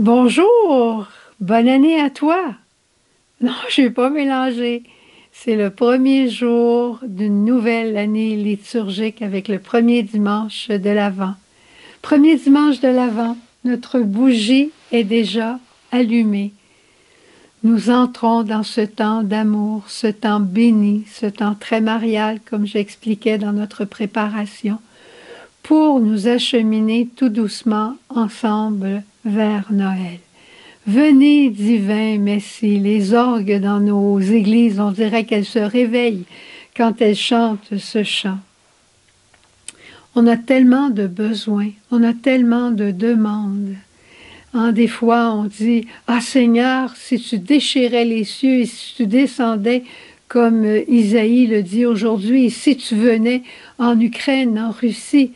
Bonjour, bonne année à toi. Non, je vais pas mélanger. C'est le premier jour d'une nouvelle année liturgique avec le premier dimanche de l'Avent. Premier dimanche de l'Avent, notre bougie est déjà allumée. Nous entrons dans ce temps d'amour, ce temps béni, ce temps très marial, comme j'expliquais dans notre préparation, pour nous acheminer tout doucement ensemble vers Noël. Venez, divin Messie, les orgues dans nos églises, on dirait qu'elles se réveillent quand elles chantent ce chant. On a tellement de besoins, on a tellement de demandes. Des fois, on dit, « Ah Seigneur, si tu déchirais les cieux et si tu descendais comme Isaïe le dit aujourd'hui, et si tu venais en Ukraine, en Russie,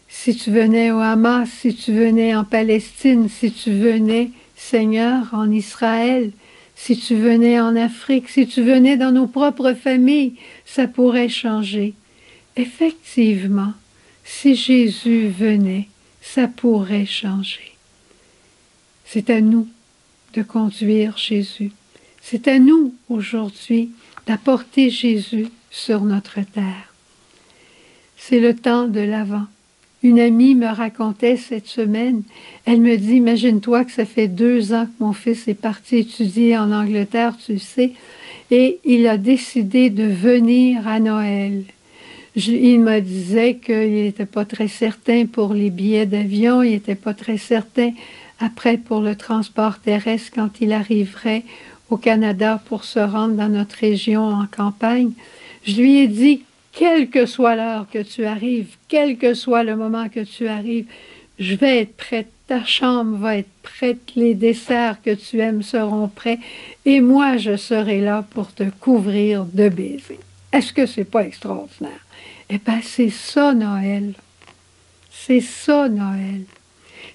si tu venais au Hamas, si tu venais en Palestine, si tu venais, Seigneur, en Israël, si tu venais en Afrique, si tu venais dans nos propres familles, ça pourrait changer. » Effectivement, si Jésus venait, ça pourrait changer. C'est à nous de conduire Jésus. C'est à nous, aujourd'hui, d'apporter Jésus sur notre terre. C'est le temps de l'Avent. Une amie me racontait cette semaine, elle me dit, imagine-toi que ça fait 2 ans que mon fils est parti étudier en Angleterre, tu sais, et il a décidé de venir à Noël. Il me disait qu'il n'était pas très certain pour les billets d'avion, il n'était pas très certain après pour le transport terrestre quand il arriverait au Canada pour se rendre dans notre région en campagne. Je lui ai dit, quelle que soit l'heure que tu arrives, quel que soit le moment que tu arrives, je vais être prête, ta chambre va être prête, les desserts que tu aimes seront prêts, et moi je serai là pour te couvrir de baisers. Est-ce que c'est pas extraordinaire? Eh bien, c'est ça Noël. C'est ça Noël.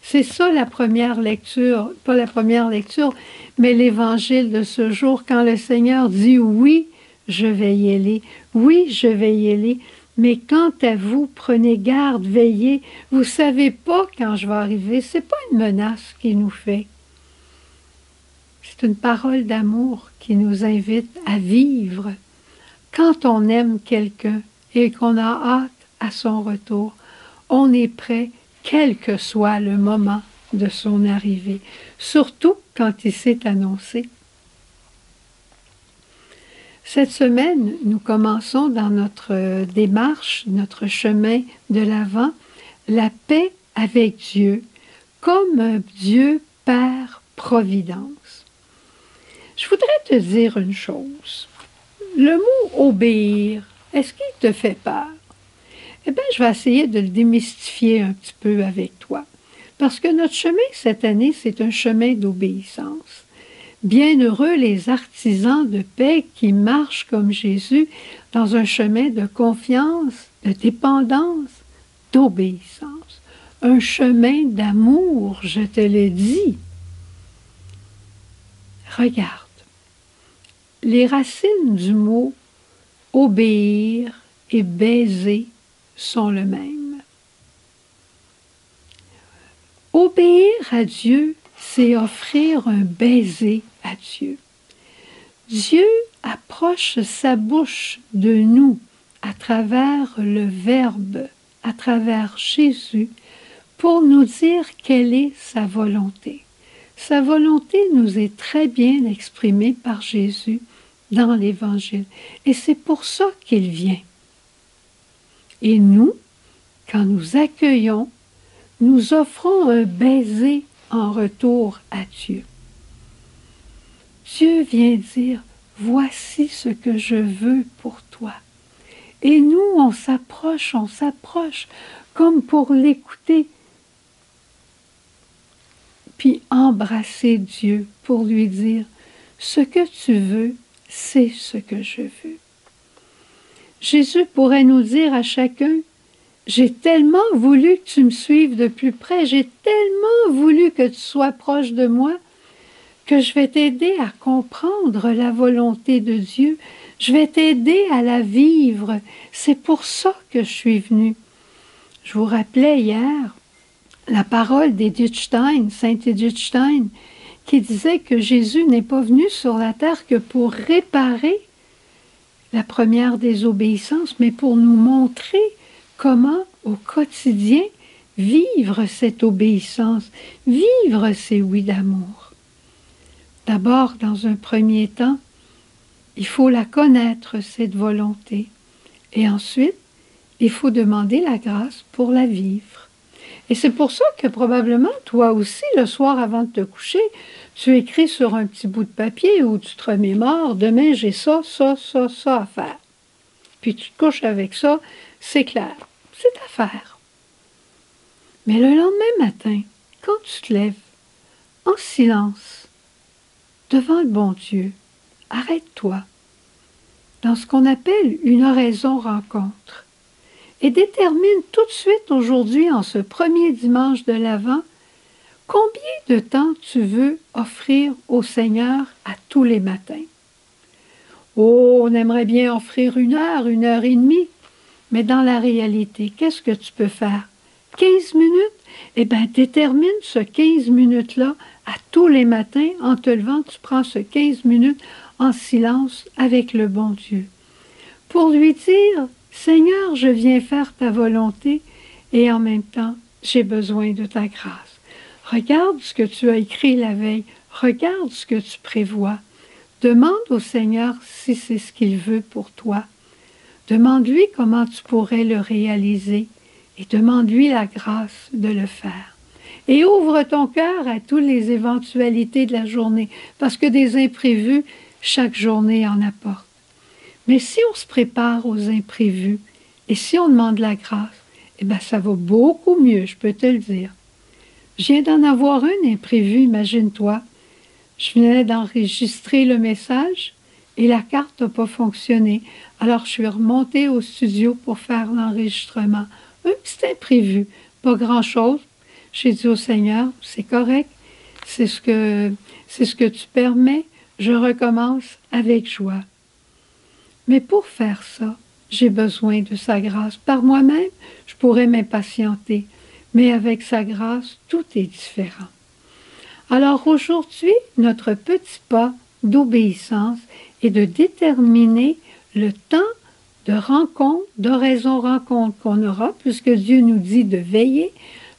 C'est ça la première lecture, pas la première lecture, mais l'évangile de ce jour, quand le Seigneur dit « Oui, je vais y aller, oui, je vais y aller, mais quant à vous, prenez garde, veillez, vous ne savez pas quand je vais arriver. » Ce n'est pas une menace qu'il nous fait. C'est une parole d'amour qui nous invite à vivre. Quand on aime quelqu'un et qu'on a hâte à son retour, on est prêt, quel que soit le moment de son arrivée, surtout quand il s'est annoncé. Cette semaine, nous commençons dans notre démarche, notre chemin de l'Avent, la paix avec Dieu, comme Dieu Père Providence. Je voudrais te dire une chose. Le mot « obéir », est-ce qu'il te fait peur? Eh bien, je vais essayer de le démystifier un petit peu avec toi. Parce que notre chemin cette année, c'est un chemin d'obéissance. Bienheureux les artisans de paix qui marchent comme Jésus dans un chemin de confiance, de dépendance, d'obéissance. Un chemin d'amour, je te le dis. Regarde, les racines du mot « obéir » et « baiser » sont le même. Obéir à Dieu, c'est offrir un baiser à Dieu. Dieu approche sa bouche de nous à travers le Verbe, à travers Jésus, pour nous dire quelle est sa volonté. Sa volonté nous est très bien exprimée par Jésus dans l'Évangile. Et c'est pour ça qu'il vient. Et nous, quand nous accueillons, nous offrons un baiser en retour à Dieu. Dieu vient dire, voici ce que je veux pour toi. Et nous, on s'approche comme pour l'écouter, puis embrasser Dieu pour lui dire, ce que tu veux, c'est ce que je veux. Jésus pourrait nous dire à chacun, j'ai tellement voulu que tu me suives de plus près, j'ai tellement voulu que tu sois proche de moi, que je vais t'aider à comprendre la volonté de Dieu, je vais t'aider à la vivre. C'est pour ça que je suis venue. Je vous rappelais hier, la parole d'Edith Stein, Sainte Edith Stein, qui disait que Jésus n'est pas venu sur la terre que pour réparer la première désobéissance, mais pour nous montrer comment, au quotidien, vivre cette obéissance, vivre ces oui d'amour. D'abord, dans un premier temps, il faut la connaître, cette volonté. Et ensuite, il faut demander la grâce pour la vivre. Et c'est pour ça que probablement, toi aussi, le soir avant de te coucher, tu écris sur un petit bout de papier où tu te remémores, demain j'ai ça, ça, ça, ça à faire. Puis tu te couches avec ça, c'est clair, c'est à faire. Mais le lendemain matin, quand tu te lèves, en silence, devant le bon Dieu, arrête-toi dans ce qu'on appelle une oraison rencontre et détermine tout de suite aujourd'hui, en ce premier dimanche de l'Avent, combien de temps tu veux offrir au Seigneur à tous les matins. Oh, on aimerait bien offrir 1 heure et demie, mais dans la réalité, qu'est-ce que tu peux faire? 15 minutes? Eh bien, détermine ce 15 minutes-là à tous les matins. En te levant, tu prends ce 15 minutes en silence avec le bon Dieu. Pour lui dire, Seigneur, je viens faire ta volonté et en même temps, j'ai besoin de ta grâce. Regarde ce que tu as écrit la veille. Regarde ce que tu prévois. Demande au Seigneur si c'est ce qu'il veut pour toi. Demande-lui comment tu pourrais le réaliser et demande-lui la grâce de le faire. Et ouvre ton cœur à toutes les éventualités de la journée, parce que des imprévus, chaque journée en apporte. Mais si on se prépare aux imprévus et si on demande la grâce, eh bien ça va beaucoup mieux, je peux te le dire. Je viens d'en avoir un imprévu, imagine-toi. Je venais d'enregistrer le message et la carte n'a pas fonctionné. Alors je suis remontée au studio pour faire l'enregistrement. Un petit imprévu, pas grand-chose. J'ai dit au Seigneur, c'est correct, c'est ce que tu permets, je recommence avec joie. Mais pour faire ça, j'ai besoin de sa grâce. Par moi-même, je pourrais m'impatienter, mais avec sa grâce, tout est différent. Alors aujourd'hui, notre petit pas d'obéissance est de déterminer le temps de rencontre, d'oraison-rencontre qu'on aura, puisque Dieu nous dit de veiller,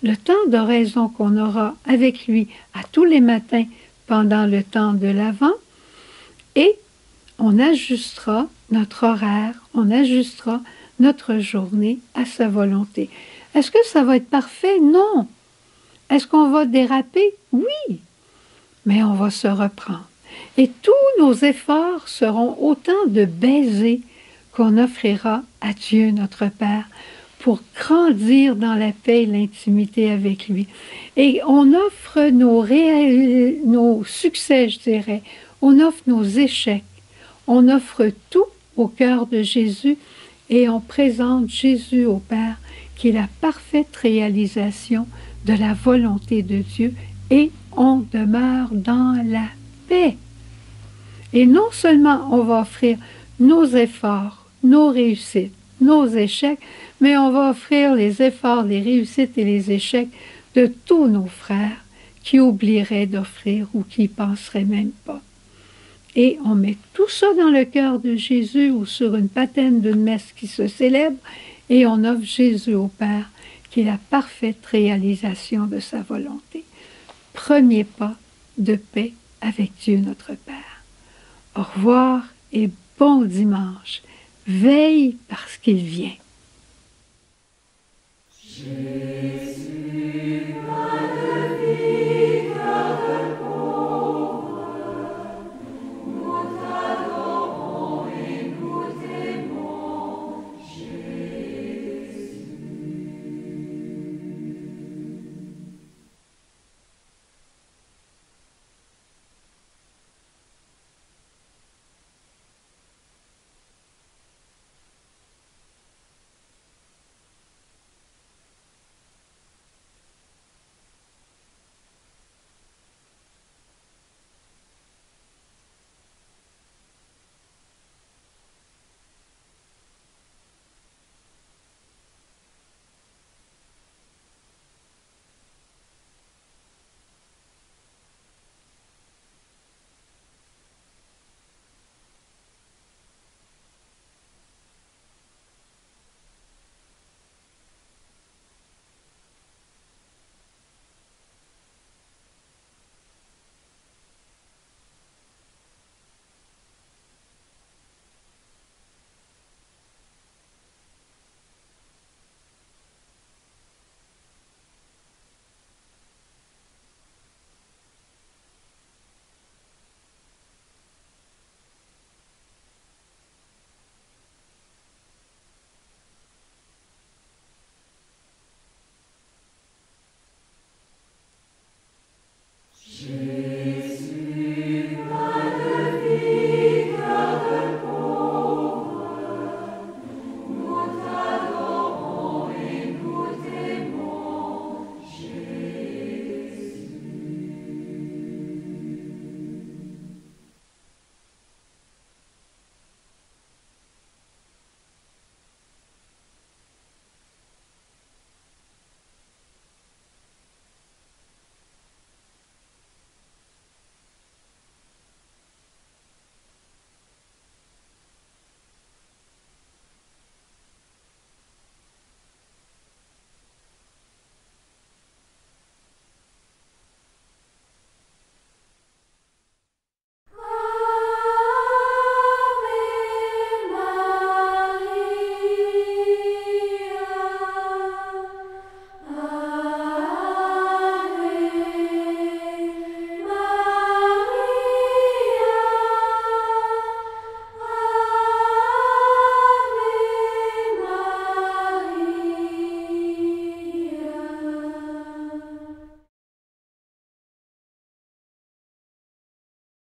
le temps d'oraison qu'on aura avec lui à tous les matins pendant le temps de l'Avent, et on ajustera notre horaire, on ajustera notre journée à sa volonté. Est-ce que ça va être parfait? Non. Est-ce qu'on va déraper? Oui. Mais on va se reprendre. Et tous nos efforts seront autant de baisers qu'on offrira à Dieu notre Père pour grandir dans la paix et l'intimité avec lui. Et on offre nos succès, je dirais, on offre nos échecs, on offre tout au cœur de Jésus et on présente Jésus au Père qui est la parfaite réalisation de la volonté de Dieu et on demeure dans la paix. Et non seulement on va offrir nos efforts, nos réussites, nos échecs, mais on va offrir les efforts, les réussites et les échecs de tous nos frères qui oublieraient d'offrir ou qui n'y penseraient même pas. Et on met tout ça dans le cœur de Jésus ou sur une patène d'une messe qui se célèbre et on offre Jésus au Père qui est la parfaite réalisation de sa volonté. Premier pas de paix avec Dieu notre Père. Au revoir et bon dimanche. Veille parce qu'il vient. Jésus.